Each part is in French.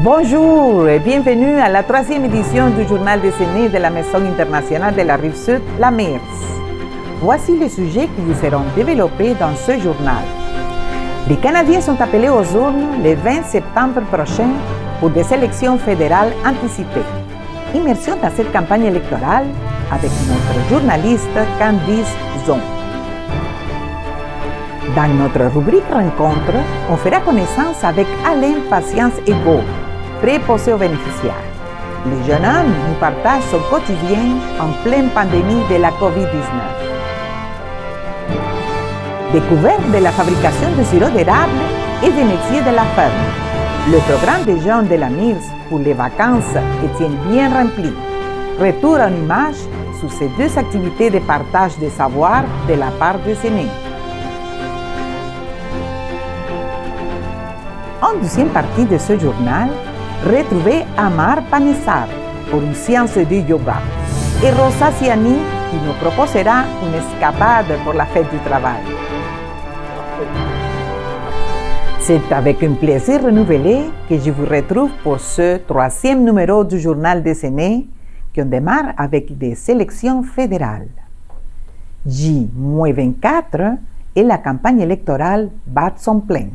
Bonjour et bienvenue à la troisième édition du journal des aînés de la Maison internationale de la Rive-Sud, la MIRS. Voici les sujets qui vous seront développés dans ce journal. Les Canadiens sont appelés aux urnes le 20 septembre prochain pour des élections fédérales anticipées. Immersion dans cette campagne électorale avec notre journaliste Candice Zon. Dans notre rubrique Rencontre, on fera connaissance avec Alain Patience-Ego, préposé aux bénéficiaires. Le jeune homme nous partage son quotidien en pleine pandémie de la COVID-19. Découverte de la fabrication de sirop d'érable et des métiers de la ferme. Le programme des jeunes de la MIRS pour les vacances est bien rempli. Retour en images sur ces deux activités de partage de savoir de la part des aînés. En deuxième partie de ce journal, retrouvez Amar Panessar pour une séance de yoga et Rosa Ciani qui nous proposera une escapade pour la fête du travail. C'est avec un plaisir renouvelé que je vous retrouve pour ce troisième numéro du journal des aînés qu'on démarre avec des élections fédérales. J-24 et la campagne électorale bat son plein.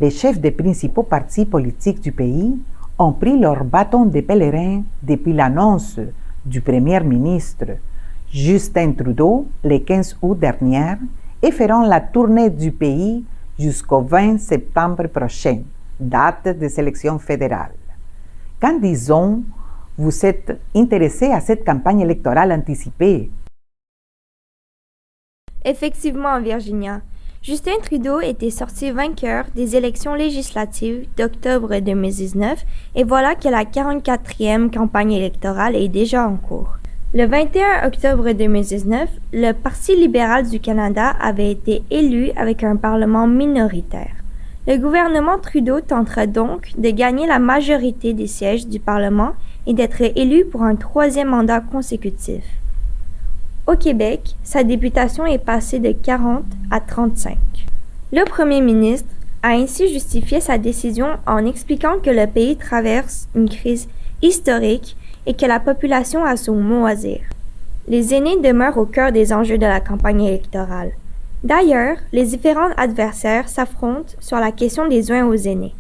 Les chefs des principaux partis politiques du pays ont pris leur bâton de pèlerin depuis l'annonce du Premier ministre Justin Trudeau le 15 août dernier et feront la tournée du pays jusqu'au 20 septembre prochain, date des élections fédérales. Quand disons, vous êtes intéressé à cette campagne électorale anticipée? Effectivement, Virginia. Justin Trudeau était sorti vainqueur des élections législatives d'octobre 2019 et voilà que la 44e campagne électorale est déjà en cours. Le 21 octobre 2019, le Parti libéral du Canada avait été élu avec un parlement minoritaire. Le gouvernement Trudeau tentera donc de gagner la majorité des sièges du Parlement et d'être élu pour un troisième mandat consécutif. Au Québec, sa députation est passée de 40 à 35. Le premier ministre a ainsi justifié sa décision en expliquant que le pays traverse une crise historique et que la population a son mot à dire. Les aînés demeurent au cœur des enjeux de la campagne électorale. D'ailleurs, les différents adversaires s'affrontent sur la question des soins aux aînés.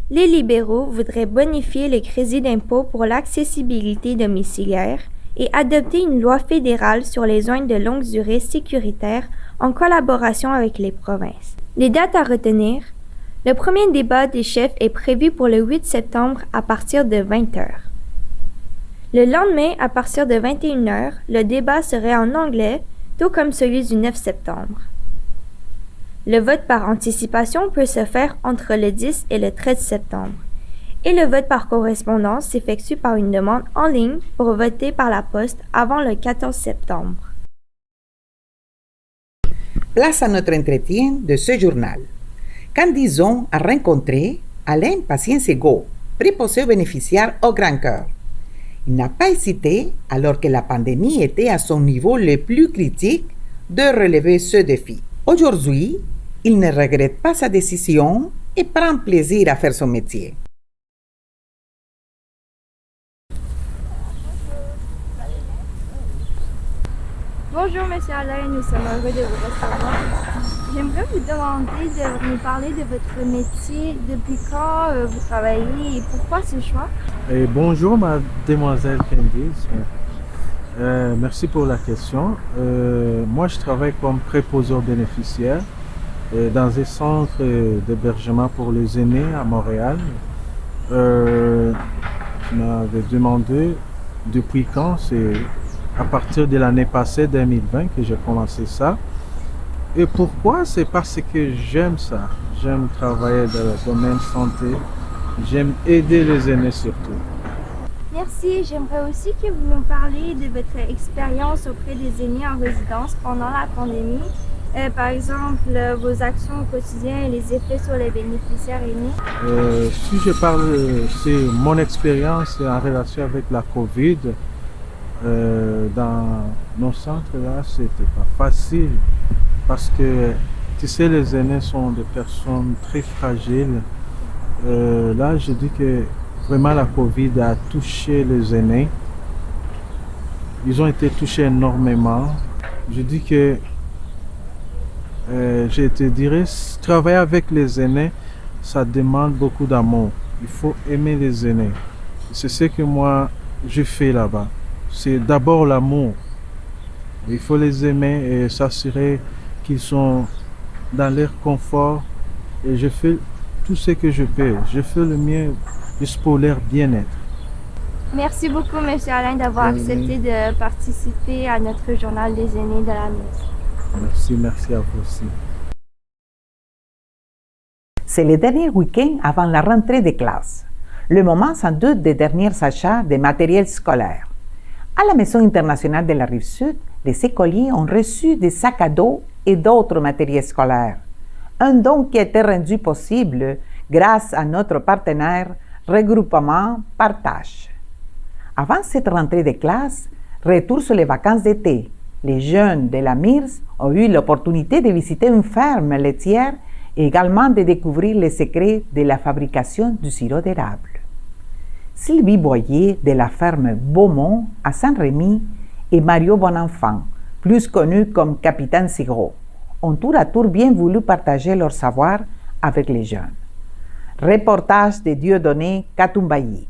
Les libéraux voudraient bonifier le crédit d'impôt pour l'accessibilité domiciliaire et adopter une loi fédérale sur les soins de longue durée sécuritaires en collaboration avec les provinces. Les dates à retenir. Le premier débat des chefs est prévu pour le 8 septembre à partir de 20h. Le lendemain, à partir de 21h, le débat serait en anglais, tout comme celui du 9 septembre. Le vote par anticipation peut se faire entre le 10 et le 13 septembre. Et le vote par correspondance s'effectue par une demande en ligne pour voter par la poste avant le 14 septembre. Place à notre entretien de ce journal. Candice Zon a rencontré Alain Patience-Ego, préposé aux bénéficiaires au Grand Cœur. Il n'a pas hésité, alors que la pandémie était à son niveau le plus critique, de relever ce défi. Aujourd'hui, il ne regrette pas sa décision et prend plaisir à faire son métier. Bonjour, Monsieur Alain, nous sommes heureux de vous recevoir. J'aimerais vous demander de nous parler de votre métier, depuis quand vous travaillez et pourquoi ce choix? Bonjour, mademoiselle Candice. Merci pour la question. Moi, je travaille comme préposé aux bénéficiaires dans un centre d'hébergement pour les aînés à Montréal. Je m'avais demandé depuis quand, c'est à partir de l'année passée, 2020, que j'ai commencé ça. Et pourquoi? C'est parce que j'aime ça. J'aime travailler dans le domaine santé. J'aime aider les aînés surtout. Merci. J'aimerais aussi que vous nous parliez de votre expérience auprès des aînés en résidence pendant la pandémie. Par exemple, vos actions au quotidien et les effets sur les bénéficiaires aînés. Si je parle, c'est mon expérience en relation avec la COVID. Dans nos centres là, c'était pas facile parce que tu sais, les aînés sont des personnes très fragiles Là, je dis que vraiment la COVID a touché les aînés. Ils ont été touchés énormément. Je dis que, je te dirais, travailler avec les aînés, ça demande beaucoup d'amour. Il faut aimer les aînés. C'est ce que moi, je fais là-bas. C'est d'abord l'amour. Il faut les aimer et s'assurer qu'ils sont dans leur confort. Et je fais tout ce que je peux. Je fais le mien juste pour leur bien-être. Merci beaucoup, M. Alain, d'avoir accepté de participer à notre journal des aînés de la Mise. Merci à vous aussi. C'est le dernier week-end avant la rentrée des classes, le moment sans doute des derniers achats de matériel scolaire. À la Maison internationale de la Rive-Sud, les écoliers ont reçu des sacs à dos et d'autres matériels scolaires. Un don qui a été rendu possible grâce à notre partenaire Regroupement Partage. Avant cette rentrée des classes, retour sur les vacances d'été, les jeunes de la MIRS ont eu l'opportunité de visiter une ferme laitière et également de découvrir les secrets de la fabrication du sirop d'érable. Sylvie Boyer de la ferme Beaumont à Saint-Rémy et Mario Bonenfant, plus connu comme Capitaine Sirop, ont tour à tour bien voulu partager leur savoir avec les jeunes. Reportage de Dieudonné Katumbayi.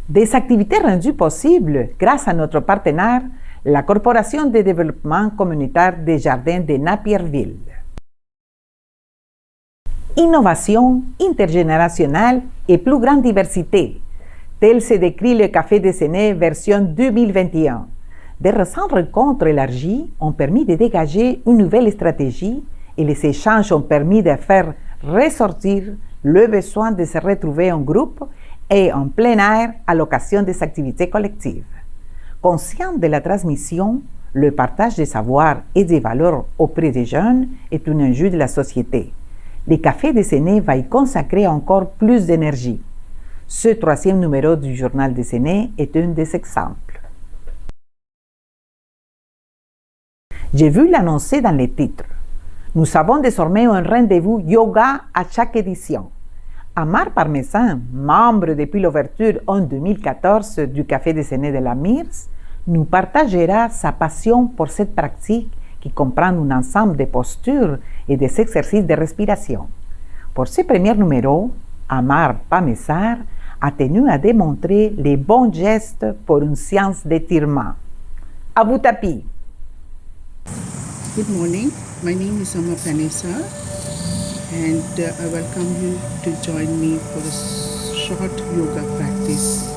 Des activités rendues possibles grâce à notre partenaire, la Corporation de développement communautaire des jardins de Napierville. Innovation intergénérationnelle et plus grande diversité, tel se décrit le Café des aînés version 2021. Des récentes rencontres élargies ont permis de dégager une nouvelle stratégie et les échanges ont permis de faire ressortir le besoin de se retrouver en groupe et en plein air à l'occasion des activités collectives. Conscient de la transmission, le partage des savoirs et des valeurs auprès des jeunes est un enjeu de la société. Le Café des aînés va y consacrer encore plus d'énergie. Ce troisième numéro du Journal des aînés est un des exemples. J'ai vu l'annoncer dans les titres. Nous avons désormais un rendez-vous yoga à chaque édition. Amar Parmesan, membre depuis l'ouverture en 2014 du Café des aînés de la MIRS, nous partagera sa passion pour cette pratique qui comprend un ensemble de postures et des exercices de respiration. Pour ce premier numéro, Amar Parmesan a tenu à démontrer les bons gestes pour une séance d'étirement. À vous tapis! Good morning, my name is Amar Parmesan. And I welcome you to join me for a short yoga practice.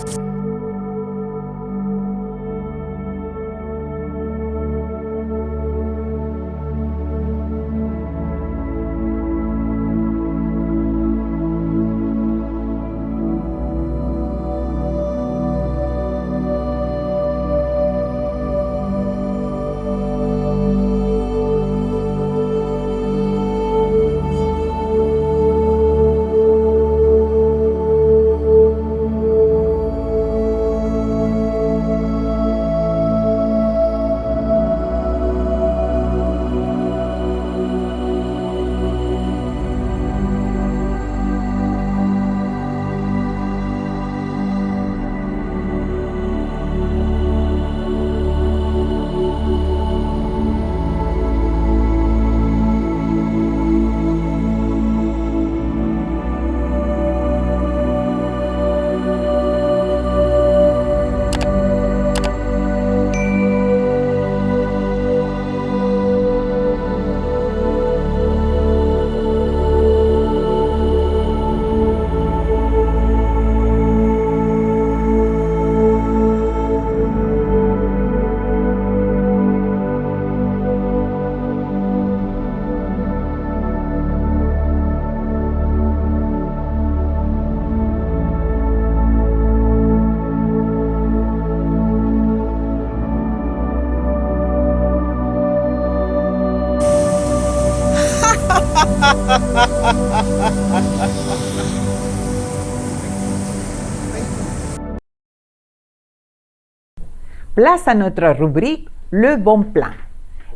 Place à notre rubrique Le bon plan.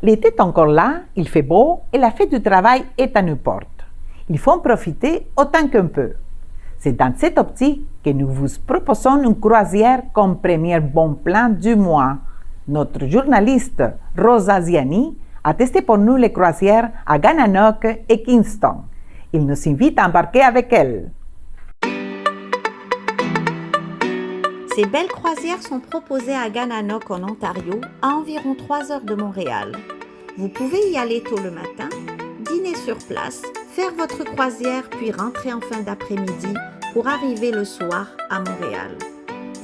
L'été est encore là, il fait beau et la fête du travail est à nos portes. Il faut en profiter autant qu'un peu. C'est dans cette optique que nous vous proposons une croisière comme premier bon plan du mois. Notre journaliste Rosa Ziani a testé pour nous les croisières à Gananoque et Kingston. Il nous invite à embarquer avec elle. Ces belles croisières sont proposées à Gananoque en Ontario, à environ 3 heures de Montréal. Vous pouvez y aller tôt le matin, dîner sur place, faire votre croisière puis rentrer en fin d'après-midi pour arriver le soir à Montréal.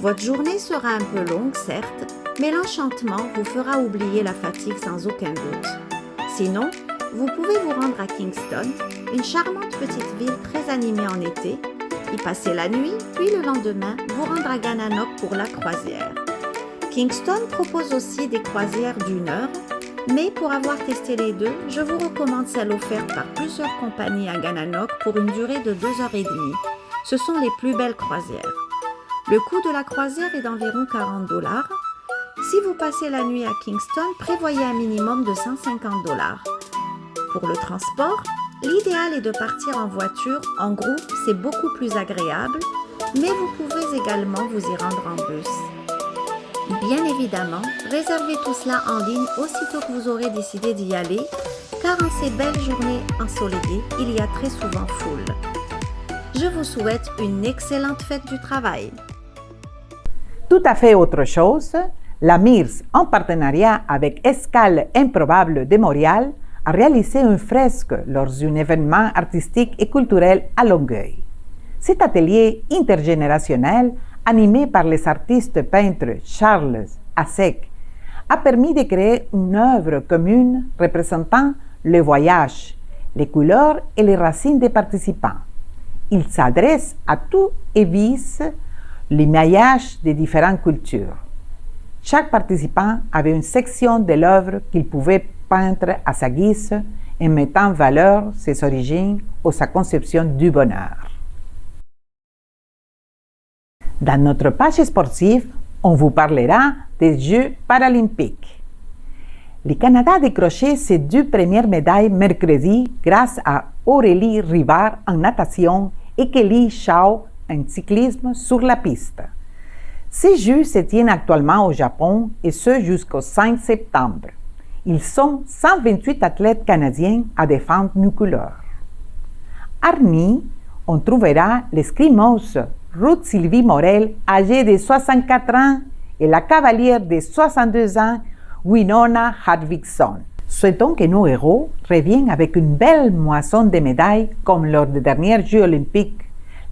Votre journée sera un peu longue, certes, mais l'enchantement vous fera oublier la fatigue sans aucun doute. Sinon, vous pouvez vous rendre à Kingston, une charmante petite ville très animée en été, y passer la nuit, puis le lendemain, vous rendre à Gananoque pour la croisière. Kingston propose aussi des croisières d'1 heure, mais pour avoir testé les deux, je vous recommande celle offerte par plusieurs compagnies à Gananoque pour une durée de 2h30. Ce sont les plus belles croisières. Le coût de la croisière est d'environ 40 $. Si vous passez la nuit à Kingston, prévoyez un minimum de 150 $. Pour le transport, l'idéal est de partir en voiture, en groupe, c'est beaucoup plus agréable, mais vous pouvez également vous y rendre en bus. Bien évidemment, réservez tout cela en ligne aussitôt que vous aurez décidé d'y aller, car en ces belles journées ensoleillées, il y a très souvent foule. Je vous souhaite une excellente fête du travail. Tout à fait autre chose, la MIRS, en partenariat avec Escale Improbable de Montréal, a réalisé une fresque lors d'un événement artistique et culturel à Longueuil. Cet atelier intergénérationnel, animé par les artistes peintres Charles Assec, a permis de créer une œuvre commune représentant le voyage, les couleurs et les racines des participants. Il s'adresse à tous et vise l'émaillage des différentes cultures. Chaque participant avait une section de l'œuvre qu'il pouvait peindre à sa guise en mettant en valeur ses origines ou sa conception du bonheur. Dans notre page sportive, on vous parlera des Jeux paralympiques. Le Canada a décroché ses 2 premières médailles mercredi grâce à Aurélie Rivard en natation et Kelly Shaw en cyclisme sur la piste. Ces Jeux se tiennent actuellement au Japon et ce jusqu'au 5 septembre. Ils sont 128 athlètes canadiens à défendre nos couleurs. À Arny, on trouvera l'escrimeuse Ruth Sylvie Morel, âgée de 64 ans, et la cavalière de 62 ans, Winona Harvigsson. Souhaitons que nos héros reviennent avec une belle moisson de médailles comme lors des derniers Jeux olympiques.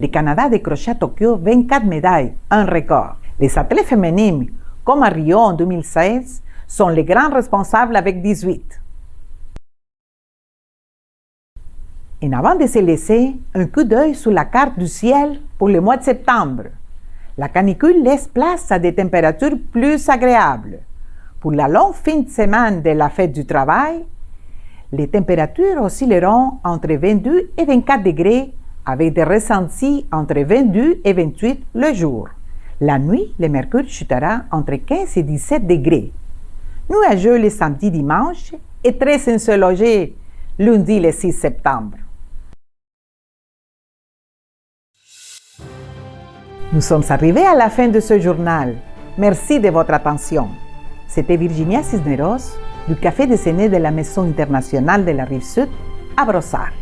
Le Canada a décroché à Tokyo 24 médailles, un record. Les athlètes féminines, comme à Rio en 2016, sont les grands responsables avec 18. Et avant de se laisser, un coup d'œil sur la carte du ciel pour le mois de septembre. La canicule laisse place à des températures plus agréables. Pour la longue fin de semaine de la fête du travail, les températures oscilleront entre 22 et 24 degrés avec des ressentis entre 22 et 28 le jour. La nuit, le mercure chutera entre 15 et 17 degrés. Nuageux le samedi dimanche et très ensoleillé lundi le 6 septembre. Nous sommes arrivés à la fin de ce journal. Merci de votre attention. C'était Virginia Cisneros du Café Déjeuner de la Maison internationale de la Rive-Sud à Brossard.